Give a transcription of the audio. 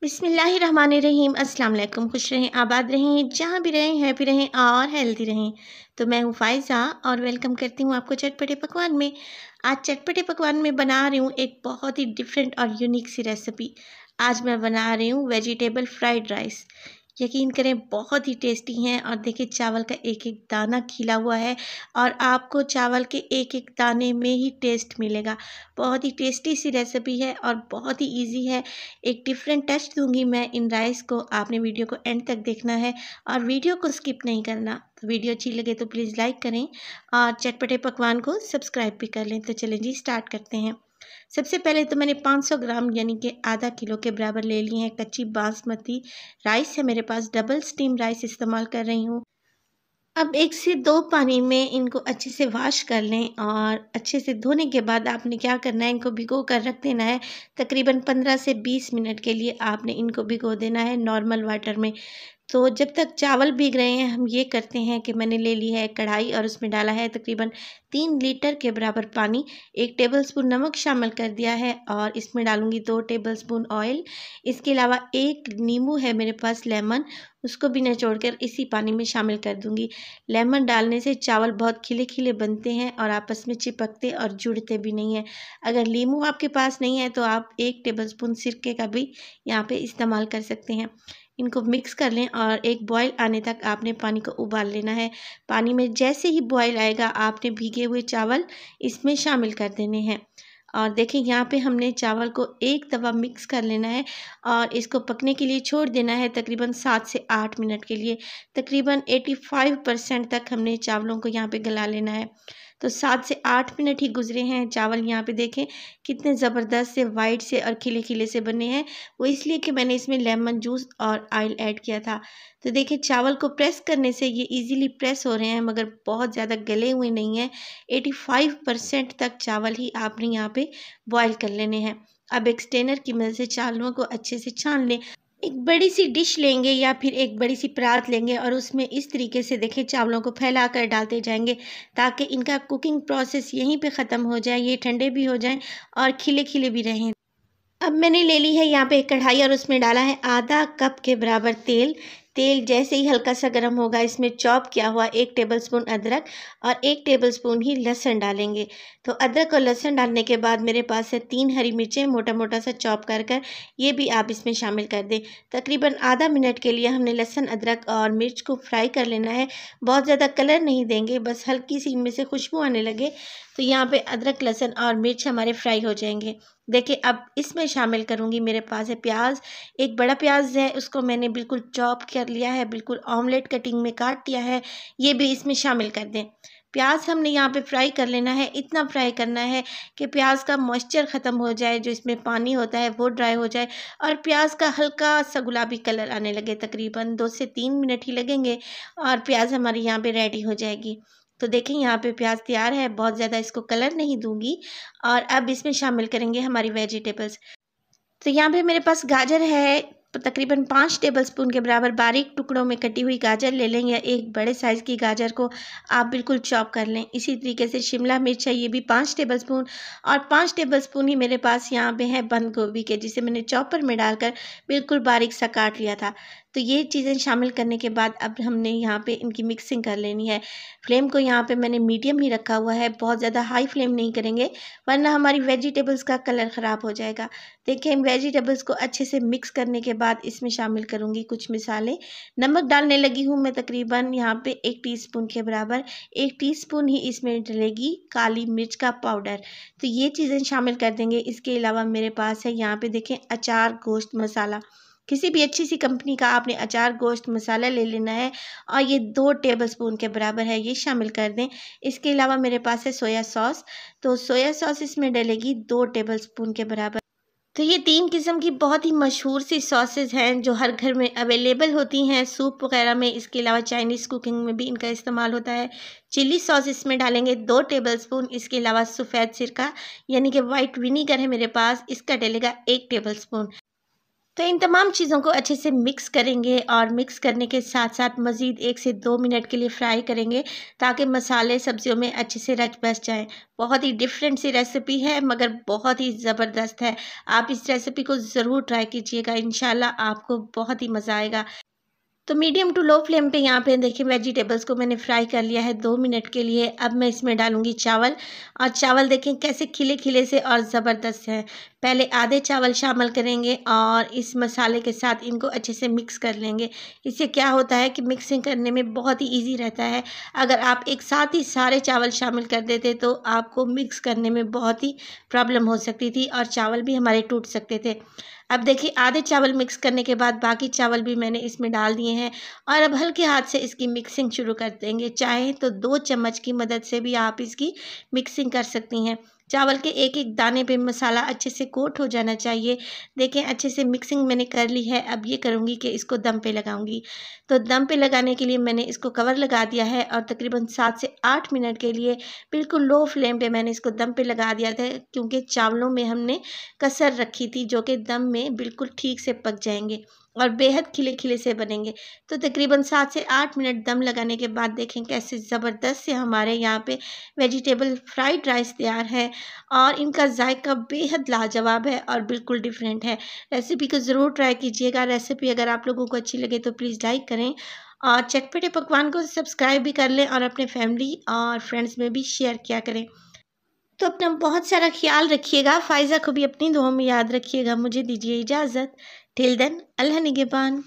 बिस्मिल्लाहिर्रहमानिर्रहीम। अस्सलाम वालेकुम। खुश रहें, आबाद रहें, जहाँ भी रहें, हैप्पी रहें और हेल्दी रहें। तो मैं हूँ फ़ायज़ा और वेलकम करती हूँ आपको चटपटे पकवान में। आज चटपटे पकवान में बना रही हूँ एक बहुत ही डिफरेंट और यूनिक सी रेसिपी। आज मैं बना रही हूँ वेजिटेबल फ्राइड राइस। यकीन करें बहुत ही टेस्टी हैं और देखिए चावल का एक एक दाना खिला हुआ है और आपको चावल के एक एक दाने में ही टेस्ट मिलेगा। बहुत ही टेस्टी सी रेसिपी है और बहुत ही इजी है। एक डिफरेंट टच दूंगी मैं इन राइस को। आपने वीडियो को एंड तक देखना है और वीडियो को स्किप नहीं करना। तो वीडियो अच्छी लगे तो प्लीज़ लाइक करें और चटपटे पकवान को सब्सक्राइब भी कर लें। तो चलें जी स्टार्ट करते हैं। सबसे पहले तो मैंने 500 ग्राम यानी कि आधा किलो के बराबर ले लिए हैं कच्ची बासमती राइस है मेरे पास। डबल स्टीम राइस इस्तेमाल कर रही हूँ। अब 1 से 2 पानी में इनको अच्छे से वॉश कर लें और अच्छे से धोने के बाद आपने क्या करना है, इनको भिगो कर रख देना है। तकरीबन 15 से 20 मिनट के लिए आपने इनको भिगो देना है नॉर्मल वाटर में। तो जब तक चावल भीग रहे हैं हम ये करते हैं कि मैंने ले ली है कढ़ाई और उसमें डाला है तकरीबन 3 लीटर के बराबर पानी। 1 टेबलस्पून नमक शामिल कर दिया है और इसमें डालूंगी 2 टेबलस्पून ऑयल। इसके अलावा 1 नींबू है मेरे पास लेमन, उसको भी निचोड़कर इसी पानी में शामिल कर दूंगी। लेमन डालने से चावल बहुत खिले खिले बनते हैं और आपस में चिपकते और जुड़ते भी नहीं हैं। अगर नींबू आपके पास नहीं है तो आप 1 टेबलस्पून सिरके का भी यहाँ पे इस्तेमाल कर सकते हैं। इनको मिक्स कर लें और एक बॉयल आने तक आपने पानी को उबाल लेना है। पानी में जैसे ही बॉयल आएगा आपने भीगे हुए चावल इसमें शामिल कर देने हैं। और देखिए यहाँ पे हमने चावल को एक दफ़ा मिक्स कर लेना है और इसको पकने के लिए छोड़ देना है तकरीबन 7 से 8 मिनट के लिए। तकरीबन 85% तक हमने चावलों को यहाँ पे गला लेना है। तो 7 से 8 मिनट ही गुजरे हैं। चावल यहाँ पे देखें कितने ज़बरदस्त से वाइट से और खिले खिले से बने हैं। वो इसलिए कि मैंने इसमें लेमन जूस और ऑयल ऐड किया था। तो देखिए चावल को प्रेस करने से ये इजीली प्रेस हो रहे हैं मगर बहुत ज़्यादा गले हुए नहीं हैं। 85% तक चावल ही आपने यहाँ पे बॉयल कर लेने हैं। अब एक स्ट्रेनर की मदद से चावलों को अच्छे से छान लें। एक बड़ी सी डिश लेंगे या फिर एक बड़ी सी परात लेंगे और उसमें इस तरीके से देखिए चावलों को फैला कर डालते जाएंगे ताकि इनका कुकिंग प्रोसेस यहीं पे ख़त्म हो जाए, ये ठंडे भी हो जाएं और खिले खिले भी रहें। अब मैंने ले ली है यहाँ पे एक कढ़ाई और उसमें डाला है आधा कप के बराबर तेल। तेल जैसे ही हल्का सा गर्म होगा इसमें चॉप किया हुआ 1 टेबलस्पून अदरक और 1 टेबलस्पून ही लहसुन डालेंगे। तो अदरक और लहसुन डालने के बाद मेरे पास है 3 हरी मिर्चें मोटा मोटा सा चॉप कर कर ये भी आप इसमें शामिल कर दें। तकरीबन आधा मिनट के लिए हमने लहसुन अदरक और मिर्च को फ्राई कर लेना है। बहुत ज़्यादा कलर नहीं देंगे, बस हल्की सी इनमें से खुशबू आने लगे तो यहाँ पे अदरक लहसुन और मिर्च हमारे फ्राई हो जाएंगे। देखिए अब इसमें शामिल करूँगी, मेरे पास है प्याज। एक बड़ा प्याज है उसको मैंने बिल्कुल चॉप कर लिया है, बिल्कुल ऑमलेट कटिंग में काट दिया है, ये भी इसमें शामिल कर दें। प्याज हमने यहाँ पे फ्राई कर लेना है। इतना फ्राई करना है कि प्याज का मॉइस्चर ख़त्म हो जाए, जो इसमें पानी होता है वो ड्राई हो जाए और प्याज का हल्का सा गुलाबी कलर आने लगे। तकरीबन 2 से 3 मिनट ही लगेंगे और प्याज हमारी यहाँ पे रेडी हो जाएगी। तो देखें यहाँ पे प्याज तैयार है, बहुत ज़्यादा इसको कलर नहीं दूंगी। और अब इसमें शामिल करेंगे हमारी वेजिटेबल्स। तो यहाँ पे मेरे पास गाजर है, तकरीबन 5 टेबलस्पून के बराबर बारीक टुकड़ों में कटी हुई गाजर ले लें या एक बड़े साइज़ की गाजर को आप बिल्कुल चॉप कर लें। इसी तरीके से शिमला मिर्च है, ये भी 5 टेबलस्पून और 5 टेबलस्पून ही मेरे पास यहाँ पे है बंद गोभी के, जिसे मैंने चॉपर में डालकर बिल्कुल बारीक सा काट लिया था। तो ये चीज़ें शामिल करने के बाद अब हमने यहाँ पे इनकी मिक्सिंग कर लेनी है। फ्लेम को यहाँ पे मैंने मीडियम ही रखा हुआ है, बहुत ज़्यादा हाई फ्लेम नहीं करेंगे वरना हमारी वेजिटेबल्स का कलर ख़राब हो जाएगा। देखिए इन वेजिटेबल्स को अच्छे से मिक्स करने के बाद इसमें शामिल करूँगी कुछ मिसाले। नमक डालने लगी हूँ मैं तकरीबन यहाँ पे 1 टीस्पून के बराबर। 1 टीस्पून ही इसमें डलेगी काली मिर्च का पाउडर। तो ये चीज़ें शामिल कर देंगे। इसके अलावा मेरे पास है यहाँ पे देखें अचार गोश्त मसाला। किसी भी अच्छी सी कंपनी का आपने अचार गोश्त मसाला ले लेना है और ये 2 टेबलस्पून के बराबर है, ये शामिल कर दें। इसके अलावा मेरे पास है सोया सॉस। तो सोया सॉस इसमें डलेगी 2 टेबलस्पून के बराबर। तो ये 3 किस्म की बहुत ही मशहूर सी सॉसेज हैं जो हर घर में अवेलेबल होती हैं सूप वगैरह में। इसके अलावा चाइनीज़ कुकिंग में भी इनका इस्तेमाल होता है। चिली सॉस इसमें डालेंगे 2 टेबलस्पून। इसके अलावा सफ़ेद सिरका यानी कि वाइट विनीगर है मेरे पास, इसका डलेगा 1 टेबलस्पून। तो इन तमाम चीज़ों को अच्छे से मिक्स करेंगे और मिक्स करने के साथ साथ मज़ीद 1 से 2 मिनट के लिए फ्राई करेंगे ताकि मसाले सब्जियों में अच्छे से रच बस जाएँ। बहुत ही डिफरेंट सी रेसिपी है मगर बहुत ही ज़बरदस्त है। आप इस रेसिपी को ज़रूर ट्राई कीजिएगा, इंशाल्लाह आपको बहुत ही मज़ा आएगा। तो मीडियम टू लो फ्लेम पे यहाँ पे देखिए वेजिटेबल्स को मैंने फ्राई कर लिया है 2 मिनट के लिए। अब मैं इसमें डालूँगी चावल और चावल देखें कैसे खिले-खिले से और ज़बरदस्त हैं। पहले आधे चावल शामिल करेंगे और इस मसाले के साथ इनको अच्छे से मिक्स कर लेंगे। इससे क्या होता है कि मिक्सिंग करने में बहुत ही ईज़ी रहता है। अगर आप एक साथ ही सारे चावल शामिल कर देते तो आपको मिक्स करने में बहुत ही प्रॉब्लम हो सकती थी और चावल भी हमारे टूट सकते थे। अब देखिए आधे चावल मिक्स करने के बाद बाकी चावल भी मैंने इसमें डाल दिए हैं और अब हल्के हाथ से इसकी मिक्सिंग शुरू कर देंगे। चाहें तो 2 चम्मच की मदद से भी आप इसकी मिक्सिंग कर सकती हैं। चावल के एक-एक दाने पे मसाला अच्छे से कोट हो जाना चाहिए। देखें अच्छे से मिक्सिंग मैंने कर ली है। अब ये करूँगी कि इसको दम पे लगाऊँगी। तो दम पे लगाने के लिए मैंने इसको कवर लगा दिया है और तकरीबन 7 से 8 मिनट के लिए बिल्कुल लो फ्लेम पे मैंने इसको दम पे लगा दिया था क्योंकि चावलों में हमने कसर रखी थी जो कि दम में बिल्कुल ठीक से पक जाएँगे और बेहद खिले-खिले से बनेंगे। तो तकरीबन 7 से 8 मिनट दम लगाने के बाद देखें कैसे ज़बरदस्त से हमारे यहाँ पे वेजिटेबल फ्राइड राइस तैयार है और इनका जायका बेहद लाजवाब है और बिल्कुल डिफरेंट है। रेसिपी को ज़रूर ट्राई कीजिएगा। रेसिपी अगर आप लोगों को अच्छी लगे तो प्लीज़ लाइक करें और चटपटे पकवान को सब्सक्राइब भी कर लें और अपने फैमिली और फ्रेंड्स में भी शेयर किया करें। तो अपना बहुत सारा ख्याल रखिएगा। फ़ाइज़ा को भी अपनी दुआओं में याद रखिएगा। मुझे दीजिए इजाज़त। टिल देन अल्लाह निगहबान।